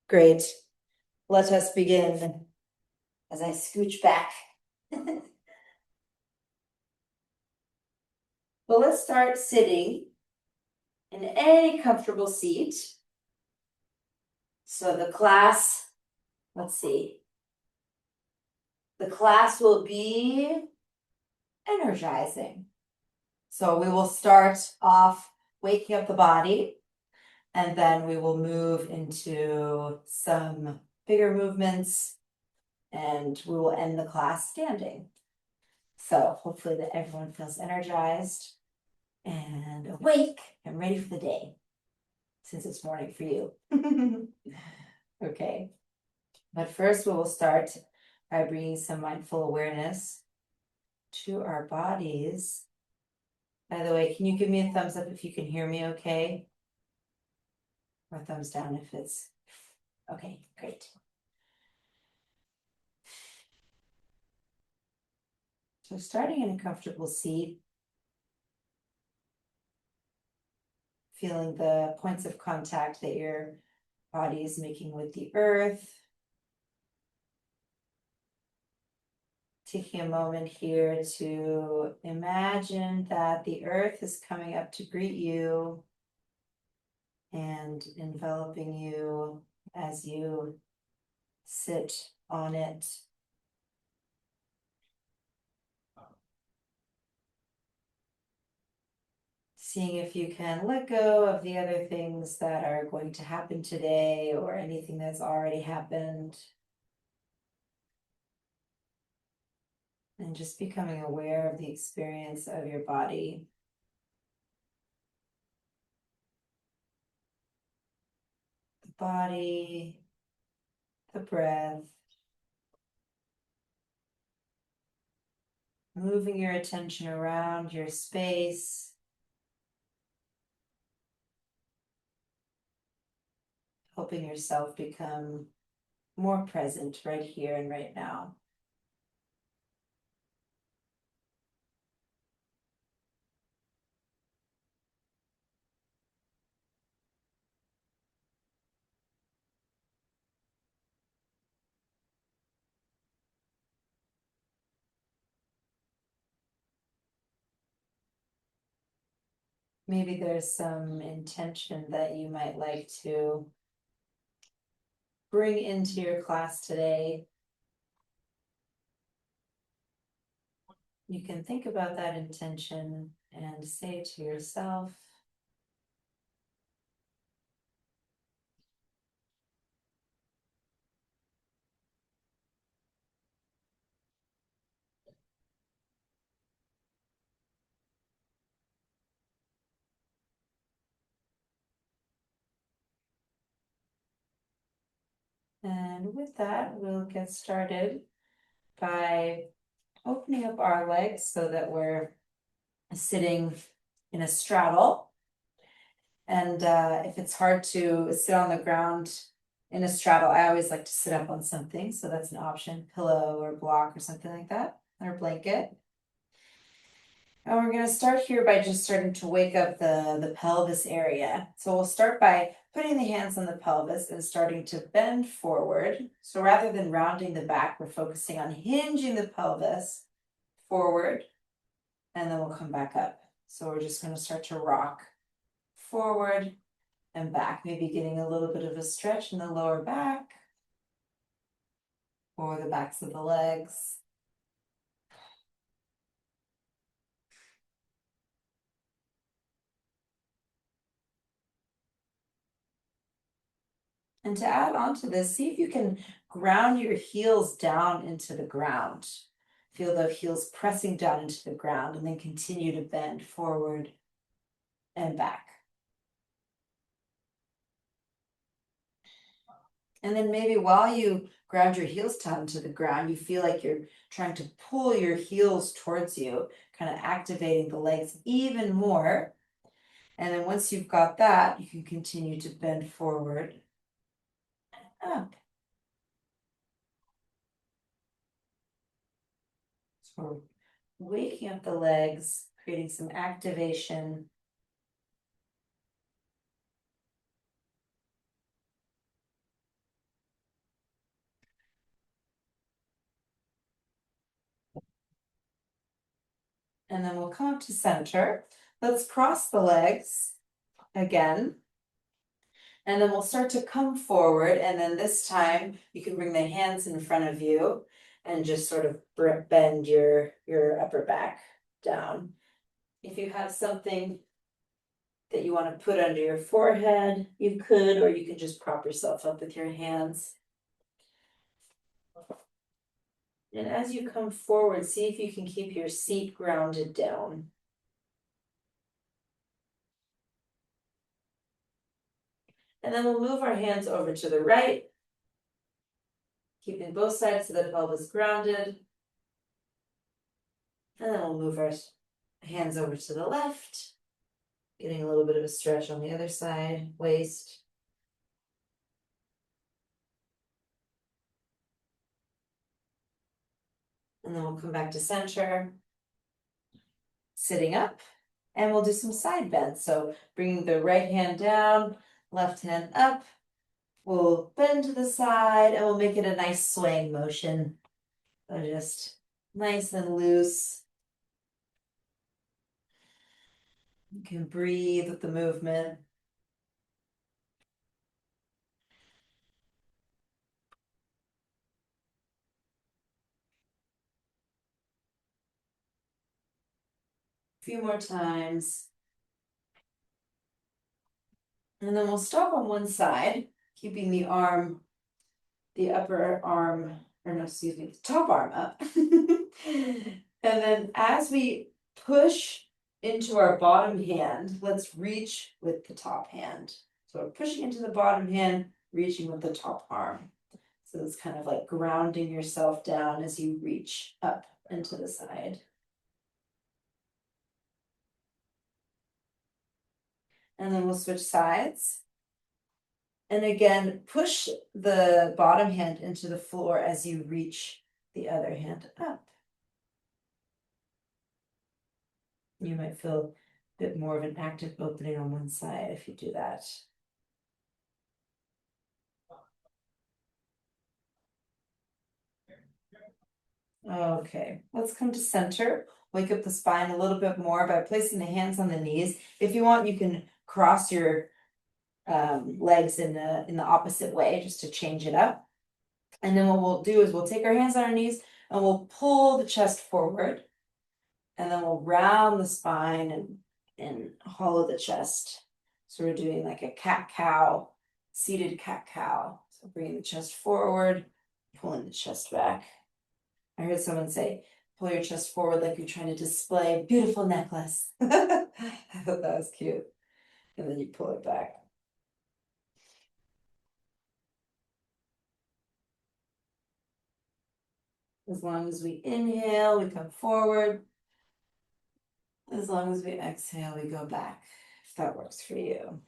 Great. Let us begin as I scooch back. Well, let's start sitting in any comfortable seat. So the class, let's see, the class will be energizing. So we will start off waking up the body, and then we will move into some bigger movements, and we will end the class standing. So hopefully that everyone feels energized and awake and ready for the day, since it's morning for you. Okay, but first we will start by bringing some mindful awareness to our bodies. By the way, can you give me a thumbs up if you can hear me okay? Or thumbs down if it's okay, great. So starting in a comfortable seat, feeling the points of contact that your body is making with the earth. Taking a moment here to imagine that the earth is coming up to greet you and enveloping you as you sit on it. Seeing if you can let go of the other things that are going to happen today or anything that's already happened. And just becoming aware of the experience of your body. The body, the breath. Moving your attention around your space. Helping yourself become more present right here and right now. Maybe there's some intention that you might like to bring into your class today. You can think about that intention and say to yourself, and with that, we'll get started by opening up our legs so that we're sitting in a straddle. And if it's hard to sit on the ground in a straddle, I always like to sit up on something. So that's an option, pillow or block or something like that, or a blanket. And we're gonna start here by just starting to wake up the pelvis area. So we'll start by putting the hands on the pelvis and starting to bend forward. So rather than rounding the back, we're focusing on hinging the pelvis forward, and then we'll come back up. So we're just gonna start to rock forward and back, maybe getting a little bit of a stretch in the lower back or the backs of the legs. And to add on to this, see if you can ground your heels down into the ground. Feel the heels pressing down into the ground, and then continue to bend forward and back. And then maybe while you ground your heels down to the ground, you feel like you're trying to pull your heels towards you, kind of activating the legs even more. And then once you've got that, you can continue to bend forward and up. So waking up the legs, creating some activation. And then we'll come up to center. Let's cross the legs again. And then we'll start to come forward, and then this time you can bring the hands in front of you and just sort of bend your upper back down. If you have something that you want to put under your forehead, you could, or you can just prop yourself up with your hands. And as you come forward, see if you can keep your seat grounded down. And then we'll move our hands over to the right, keeping both sides of the pelvis grounded. And then we'll move our hands over to the left, getting a little bit of a stretch on the other side, waist. And then we'll come back to center, sitting up, and we'll do some side bends. So bringing the right hand down, left hand up. We'll bend to the side and we'll make it a nice swaying motion. So just nice and loose. You can breathe with the movement. A few more times. And then we'll stop on one side, keeping the arm, the upper arm, or no, excuse me, the top arm up. And then as we push into our bottom hand, let's reach with the top hand. So we're pushing into the bottom hand, reaching with the top arm. So it's kind of like grounding yourself down as you reach up and to the side. And then we'll switch sides. And again, push the bottom hand into the floor as you reach the other hand up. You might feel a bit more of an active opening on one side if you do that. Okay, let's come to center. Wake up the spine a little bit more by placing the hands on the knees. If you want, you can cross your legs in the opposite way just to change it up. And then what we'll do is we'll take our hands on our knees and we'll pull the chest forward. And then we'll round the spine and hollow the chest. So we're doing like a cat-cow, seated cat-cow. So bringing the chest forward, pulling the chest back. I heard someone say, pull your chest forward like you're trying to display a beautiful necklace. I thought that was cute. And then you pull it back. As long as we inhale, we come forward. As long as we exhale, we go back, if that works for you.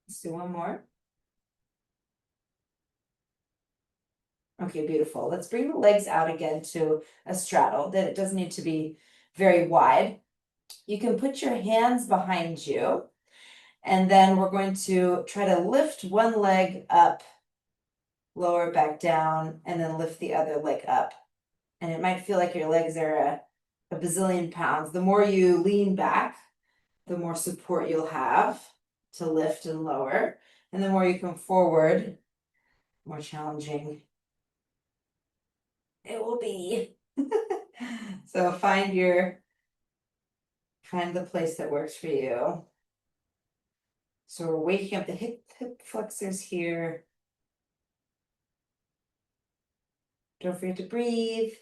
Let's do one more. Okay, beautiful. Let's bring the legs out again to a straddle. That it doesn't need to be very wide. You can put your hands behind you, and then we're going to try to lift one leg up, lower back down, and then lift the other leg up. And it might feel like your legs are a bazillion pounds. The more you lean back, the more support you'll have to lift and lower. And the more you come forward, more challenging it will be. So find the place that works for you. So we're waking up the hip flexors here. Don't forget to breathe.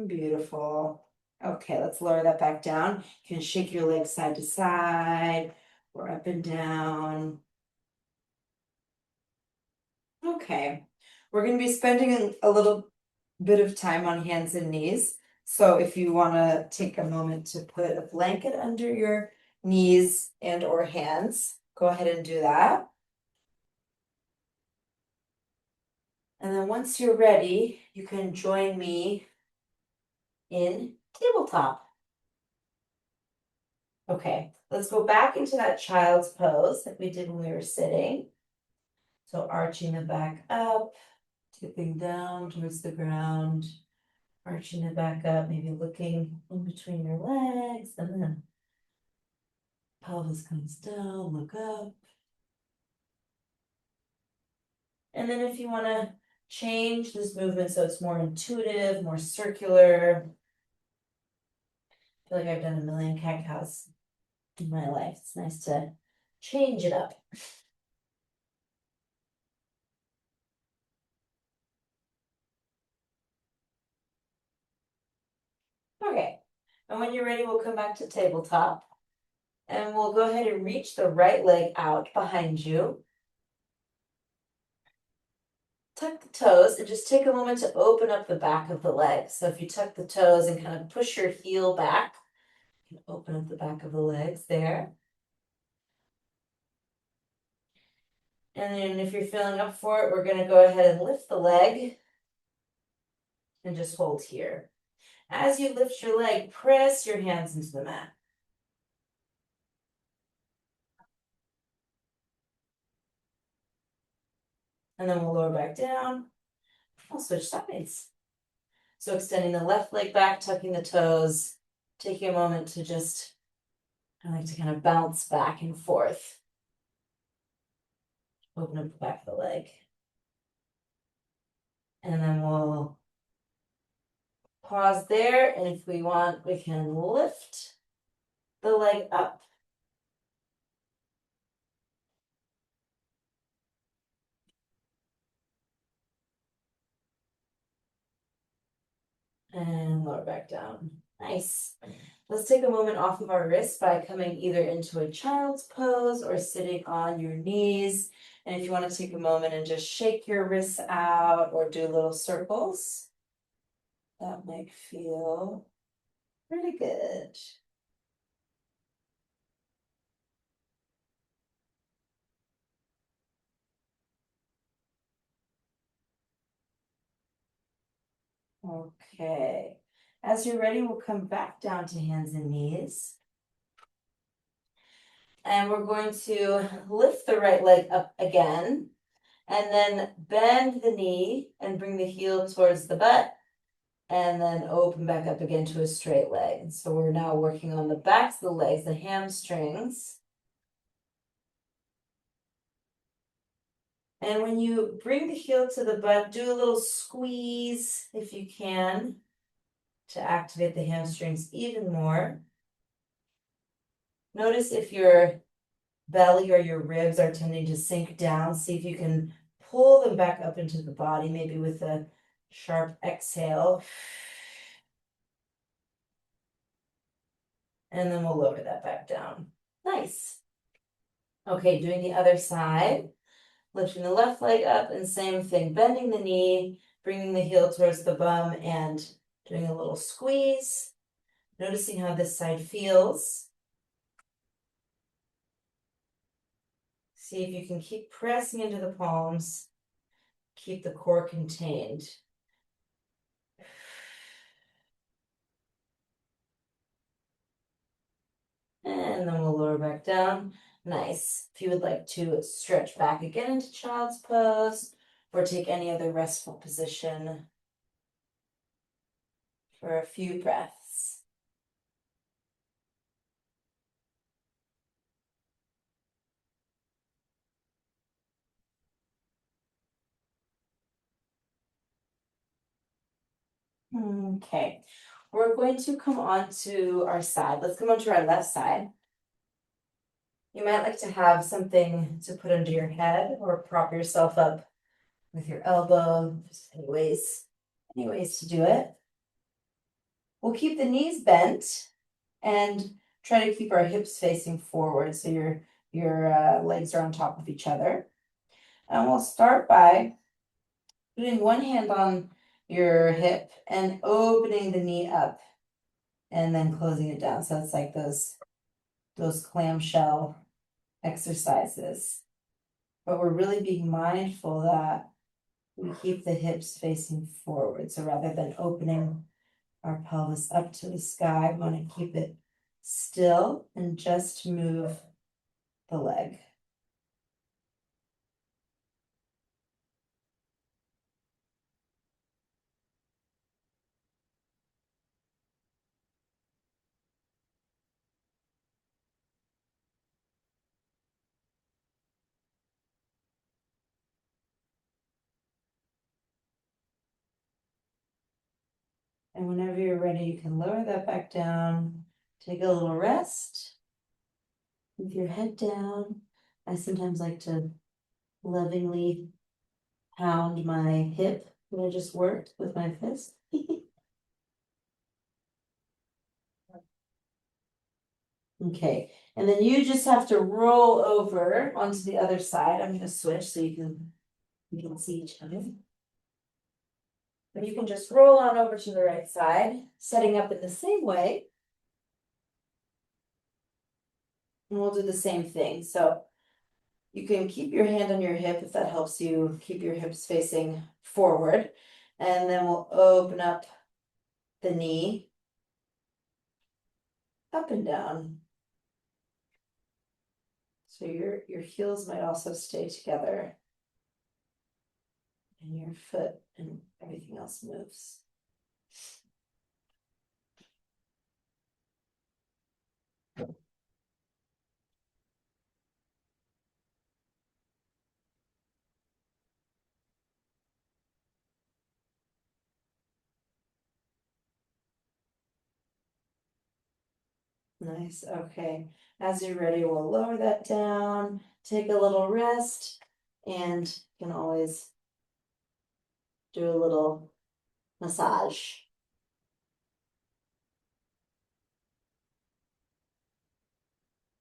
Beautiful. Okay, let's lower that back down. You can shake your legs side to side or up and down. Okay, we're going to be spending a little bit of time on hands and knees. So if you want to take a moment to put a blanket under your knees and or hands, go ahead and do that. And then once you're ready, you can join me in tabletop. Okay, let's go back into that child's pose that we did when we were sitting. So arching the back up, tipping down towards the ground, arching it back up, maybe looking in between your legs, and then pelvis comes down, look up. And then if you want to change this movement so it's more intuitive, more circular. I feel like I've done a million cat cows in my life. It's nice to change it up. Okay, and when you're ready, we'll come back to tabletop. And we'll go ahead and reach the right leg out behind you. Tuck the toes and just take a moment to open up the back of the leg. So if you tuck the toes and kind of push your heel back, you can open up the back of the legs there. And then if you're feeling up for it, we're gonna go ahead and lift the leg and just hold here. As you lift your leg, press your hands into the mat. And then we'll lower back down. We'll switch sides. So extending the left leg back, tucking the toes, taking a moment to just, I like to kind of bounce back and forth. Open up the back of the leg. And then we'll pause there. And if we want, we can lift the leg up. And lower back down. Nice. Let's take a moment off of our wrists by coming either into a child's pose or sitting on your knees. And if you want to take a moment and just shake your wrists out or do little circles, that might feel pretty good. Okay. As you're ready, we'll come back down to hands and knees. And we're going to lift the right leg up again, and then bend the knee and bring the heel towards the butt, and then open back up again to a straight leg. And so we're now working on the backs of the legs, the hamstrings. And when you bring the heel to the butt, do a little squeeze if you can to activate the hamstrings even more. Notice if your belly or your ribs are tending to sink down. See if you can pull them back up into the body, maybe with a sharp exhale. And then we'll lower that back down. Nice. Okay, doing the other side. Lifting the left leg up and same thing, bending the knee, bringing the heel towards the bum and doing a little squeeze. Noticing how this side feels. See if you can keep pressing into the palms. Keep the core contained. And then we'll lower back down. Nice. If you would like to stretch back again into child's pose or take any other restful position for a few breaths. Okay, we're going to come on to our side. Let's come on to our left side. You might like to have something to put under your head or prop yourself up with your elbow, just any ways to do it. We'll keep the knees bent and try to keep our hips facing forward so your legs are on top of each other. And we'll start by putting one hand on your hip and opening the knee up and then closing it down. So it's like those clamshell exercises. But we're really being mindful that we keep the hips facing forward. So rather than opening our pelvis up to the sky, we want to keep it still and just move the leg. And whenever you're ready, you can lower that back down, take a little rest with your head down. I sometimes like to lovingly pound my hip that I just worked with my fist. Okay, and then you just have to roll over onto the other side. I'm gonna switch so you can see each other. But you can just roll on over to the right side, setting up in the same way. And we'll do the same thing. So you can keep your hand on your hip if that helps you keep your hips facing forward. And then we'll open up the knee up and down. So your heels might also stay together. And your foot and everything else moves. Nice, okay. As you're ready, we'll lower that down, take a little rest, and you can always do a little massage.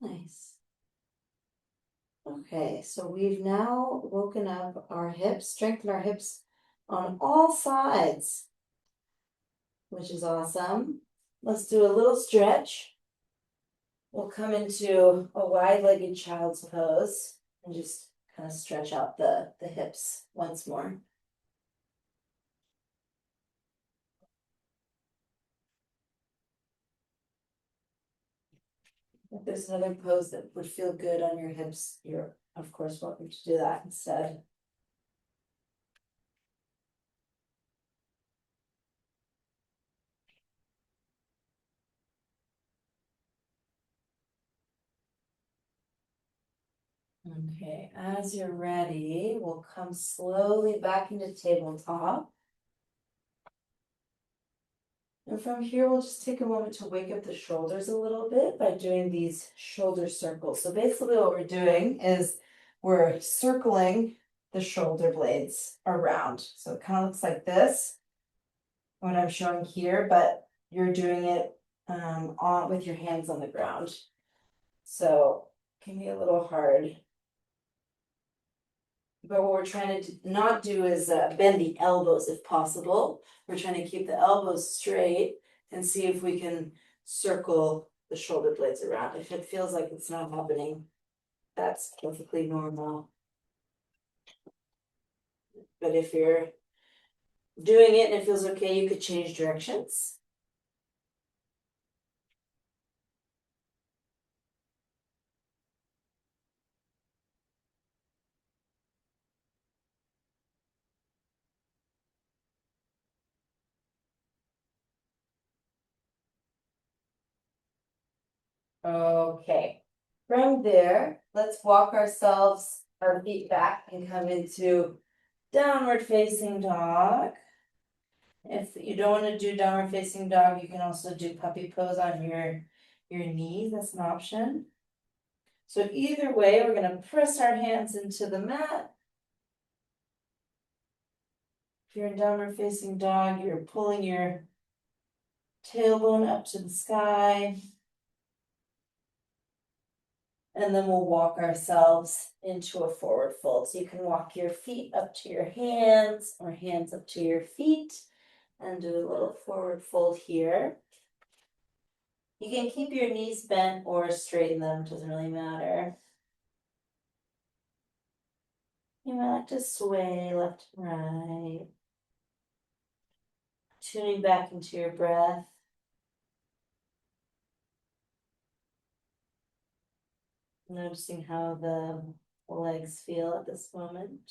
Nice. Okay, so we've now woken up our hips, strengthened our hips on all sides, which is awesome. Let's do a little stretch. We'll come into a wide-legged child's pose and just kind of stretch out the hips once more. If there's another pose that would feel good on your hips, you're of course welcome to do that instead. Okay, as you're ready, we'll come slowly back into tabletop. And from here, we'll just take a moment to wake up the shoulders a little bit by doing these shoulder circles. So basically what we're doing is we're circling the shoulder blades around. So it kind of looks like this, what I'm showing here, but you're doing it on with your hands on the ground. So it can be a little hard. But what we're trying to not do is bend the elbows if possible. We're trying to keep the elbows straight and see if we can circle the shoulder blades around. If it feels like it's not happening, that's perfectly normal. But if you're doing it and it feels okay, you could change directions. Okay, from there, let's walk our feet back and come into downward facing dog. If you don't want to do downward facing dog, you can also do puppy pose on your knees. That's an option. So either way, we're going to press our hands into the mat. If you're in downward facing dog, you're pulling your tailbone up to the sky. And then we'll walk ourselves into a forward fold. So you can walk your feet up to your hands or hands up to your feet and do a little forward fold here. You can keep your knees bent or straighten them, doesn't really matter. You might like to sway left and right, tuning back into your breath. Noticing how the legs feel at this moment.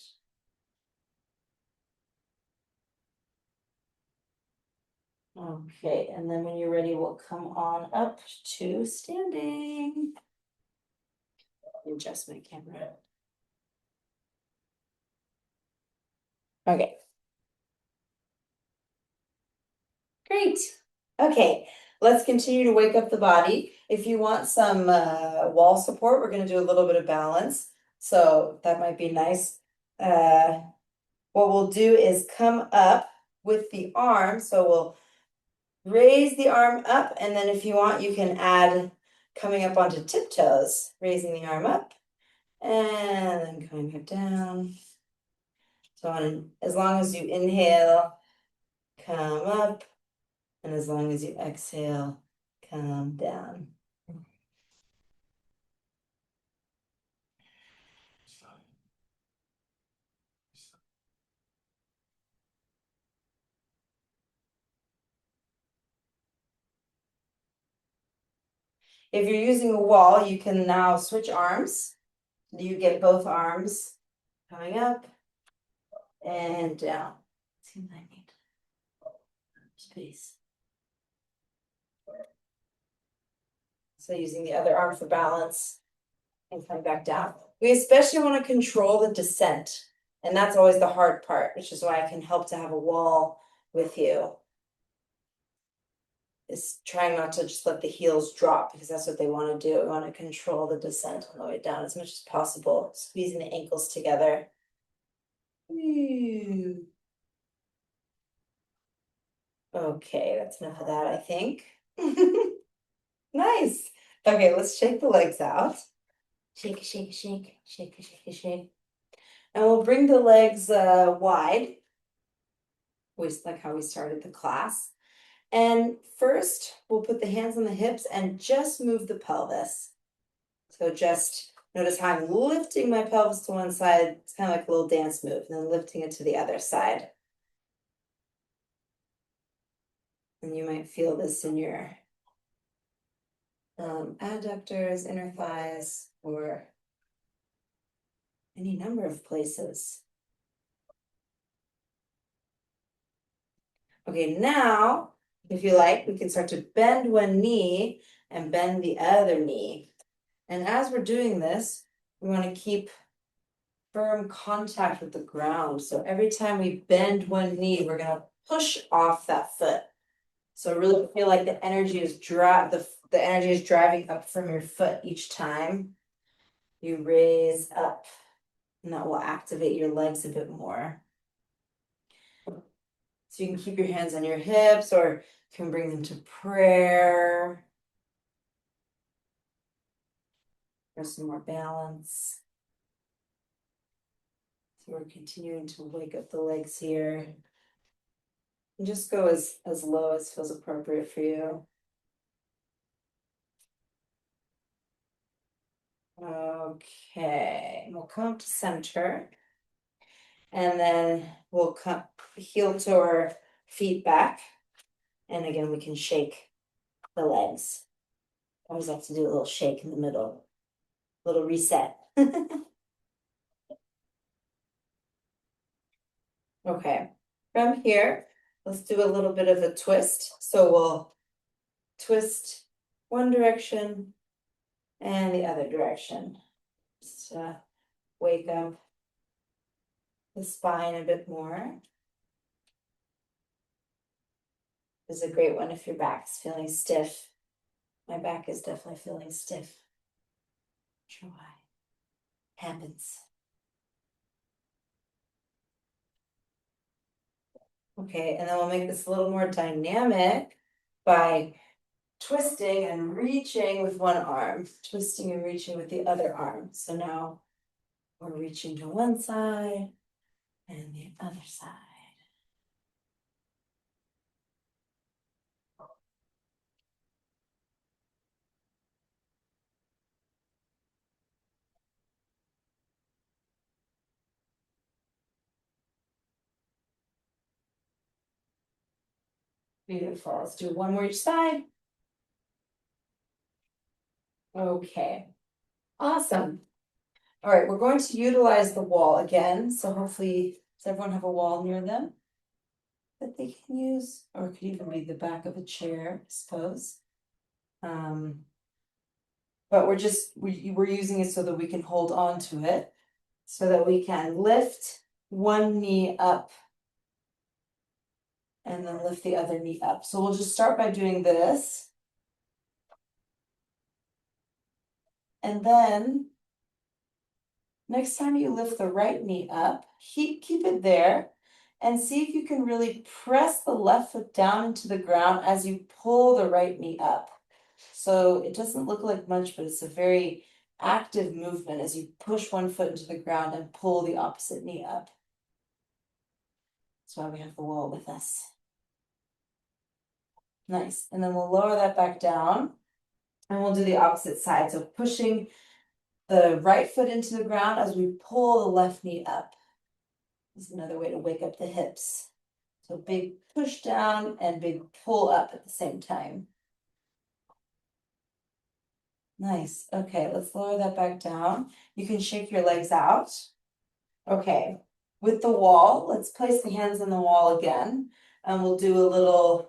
Okay, and then when you're ready, we'll come on up to standing. Adjust my camera. Okay. Great. Okay, let's continue to wake up the body. If you want some wall support, we're going to do a little bit of balance. So that might be nice. What we'll do is come up with the arm. So we'll raise the arm up, and then if you want, you can add coming up onto tiptoes, raising the arm up, and then coming back down. So as long as you inhale, come up, and as long as you exhale, come down. If you're using a wall, you can now switch arms. You get both arms coming up and down. Seems I need space. So using the other arm for balance and coming back down. We especially want to control the descent. And that's always the hard part, which is why I can help to have a wall with you. Is trying not to just let the heels drop, because that's what they want to do. We want to control the descent on the way down as much as possible, squeezing the ankles together. Ooh. Okay, that's enough of that, I think. Nice. Okay, let's shake the legs out. Shake, shake, shake, shake, shake, shake. And we'll bring the legs wide, just like how we started the class. And first, we'll put the hands on the hips and just move the pelvis. So just notice how I'm lifting my pelvis to one side. It's kind of like a little dance move, and then lifting it to the other side. And you might feel this in your adductors, inner thighs, or any number of places. Okay, now, if you like, we can start to bend one knee and bend the other knee. And as we're doing this, we want to keep firm contact with the ground. So every time we bend one knee, we're going to push off that foot. So really feel like the energy is the energy is driving up from your foot each time you raise up, and that will activate your legs a bit more. So you can keep your hands on your hips, or you can bring them to prayer for some more balance. So we're continuing to wake up the legs here. And just go as low as feels appropriate for you. Okay, we'll come up to center. And then we'll come heel to our feet back. And again, we can shake the legs. I always like to do a little shake in the middle, a little reset. Okay, from here, let's do a little bit of a twist. So we'll twist one direction and the other direction. Just wake up the spine a bit more. This is a great one if your back's feeling stiff. My back is definitely feeling stiff. Not sure why. Happens. Okay, and then we'll make this a little more dynamic by twisting and reaching with one arm, twisting and reaching with the other arm. So now we're reaching to one side and the other side. Beautiful. Let's do one more each side. Okay. Awesome. All right, we're going to utilize the wall again. So hopefully, does everyone have a wall near them that they can use? Or it could even be the back of a chair, I suppose. But we're using it so that we can hold on to it, so that we can lift one knee up and then lift the other knee up. So we'll just start by doing this. And then next time you lift the right knee up, keep it there and see if you can really press the left foot down into the ground as you pull the right knee up. So it doesn't look like much, but it's a very active movement as you push one foot into the ground and pull the opposite knee up. That's why we have the wall with us. Nice. And then we'll lower that back down and we'll do the opposite side. So pushing the right foot into the ground as we pull the left knee up. This is another way to wake up the hips. So big push down and big pull up at the same time. Nice. Okay, let's lower that back down. You can shake your legs out. Okay, with the wall, let's place the hands on the wall again. And we'll do a little,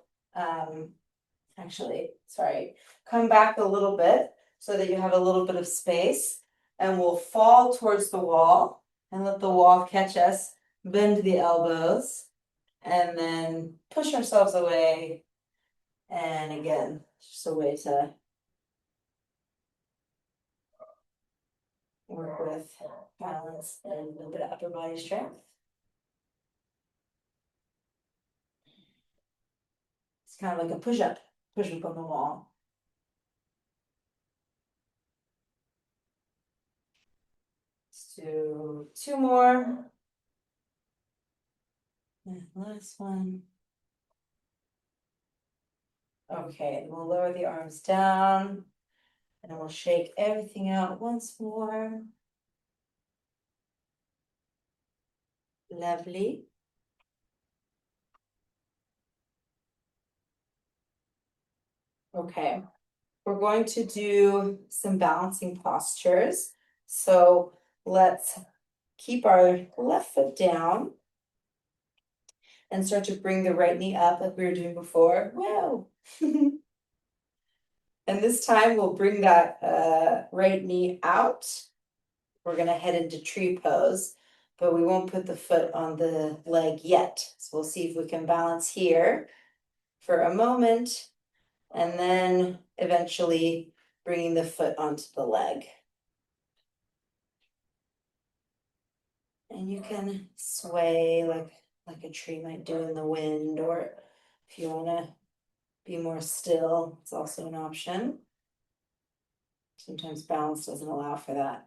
come back a little bit so that you have a little bit of space. And we'll fall towards the wall and let the wall catch us, bend the elbows, and then push ourselves away. And again, just a way to work with balance and a little bit of upper body strength. It's kind of like a push-up on the wall. Let's do two more. And last one. Okay, we'll lower the arms down and we'll shake everything out once more. Lovely. Okay, we're going to do some balancing postures. So let's keep our left foot down and start to bring the right knee up like we were doing before. Whoa. And this time we'll bring that right knee out. We're gonna head into tree pose, but we won't put the foot on the leg yet. So we'll see if we can balance here for a moment and then eventually bringing the foot onto the leg. And you can sway like a tree might do in the wind, or if you wanna be more still, it's also an option. Sometimes balance doesn't allow for that.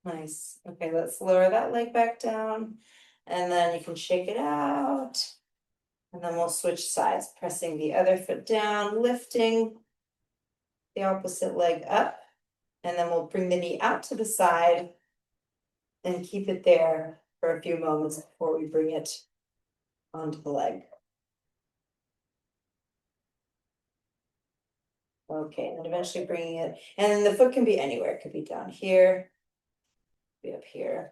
Nice. Okay, let's lower that leg back down and then you can shake it out. And then we'll switch sides, pressing the other foot down, lifting the opposite leg up, and then we'll bring the knee out to the side and keep it there for a few moments before we bring it onto the leg. Okay, and then eventually bringing it, and then the foot can be anywhere. It could be down here, be up here.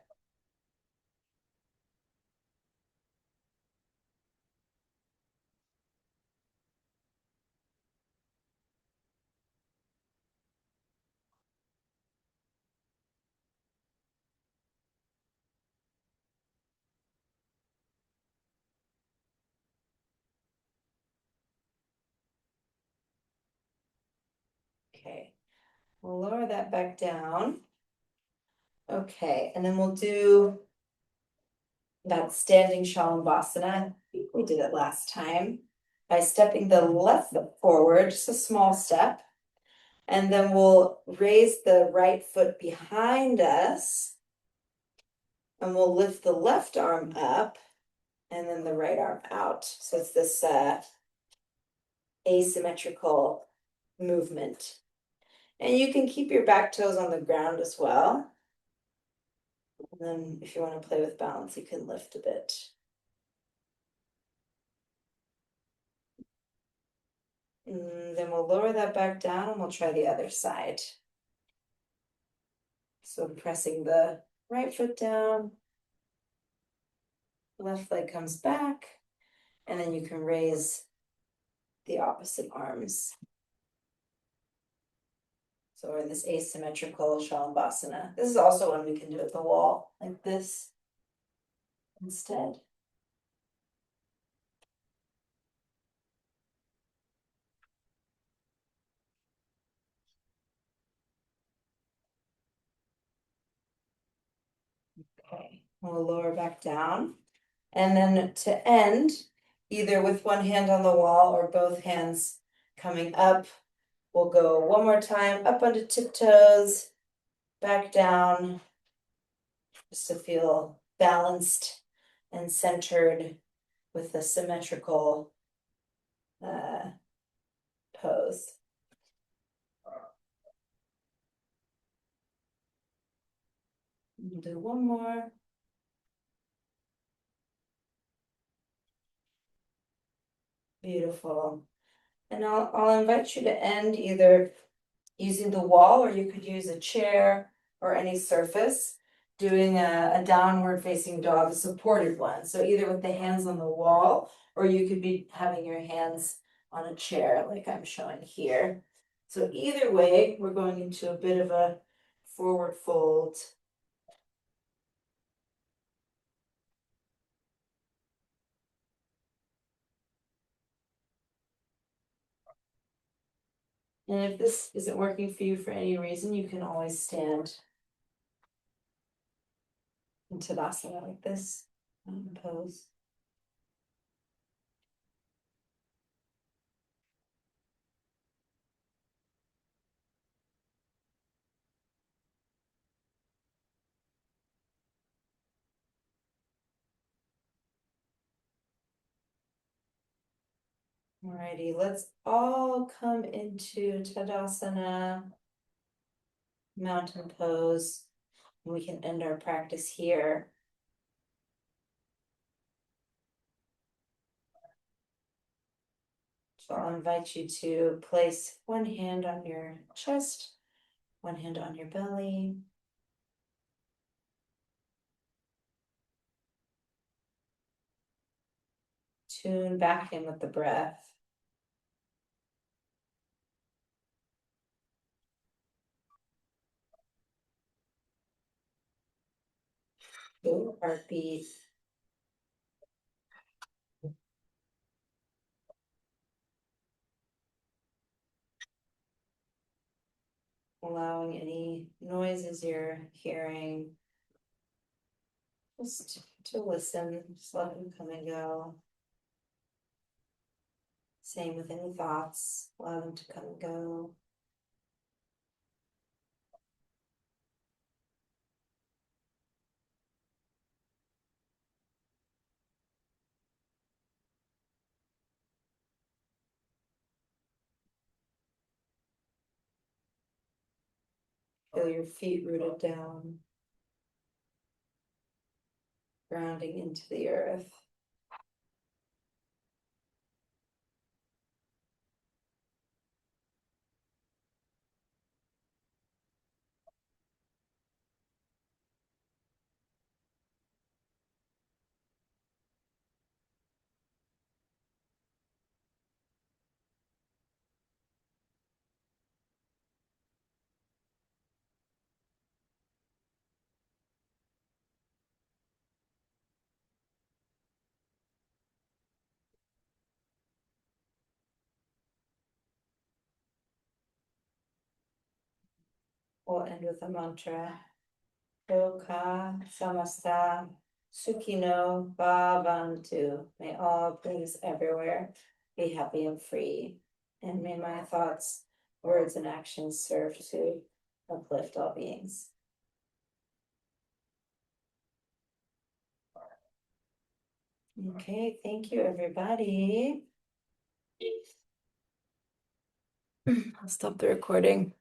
Okay, we'll lower that back down. Okay, and then we'll do that standing Shalabhasana. I think we did it last time by stepping the left foot forward, just a small step. And then we'll raise the right foot behind us. And we'll lift the left arm up and then the right arm out. So it's this asymmetrical movement. And you can keep your back toes on the ground as well. And then if you want to play with balance, you can lift a bit. And then we'll lower that back down and we'll try the other side. So pressing the right foot down, left leg comes back, and then you can raise the opposite arms. So we're in this asymmetrical Shalabhasana. This is also one we can do at the wall, like this instead. Okay, we'll lower back down. And then to end, either with one hand on the wall or both hands coming up, we'll go one more time, up onto tiptoes, back down, just to feel balanced and centered with a symmetrical pose. We'll do one more. Beautiful. And I'll invite you to end either using the wall, or you could use a chair or any surface, doing a downward facing dog, a supported one. So either with the hands on the wall, or you could be having your hands on a chair like I'm showing here. So either way, we're going into a bit of a forward fold. And if this isn't working for you for any reason, you can always stand in Tadasana like this pose. Alrighty, let's all come into Tadasana, mountain pose. We can end our practice here. So I'll invite you to place one hand on your chest, one hand on your belly. Tune back in with the breath. Feel heartbeat. Allowing any noises you're hearing just to listen, just let them come and go. Same with any thoughts, allow them to come and go. Feel your feet rooted down, grounding into the earth. We'll end with a mantra. Loka samasta sukhino bhavantu. May all beings everywhere be happy and free. And may my thoughts, words, and actions serve to uplift all beings. Okay, thank you, everybody. I'll stop the recording.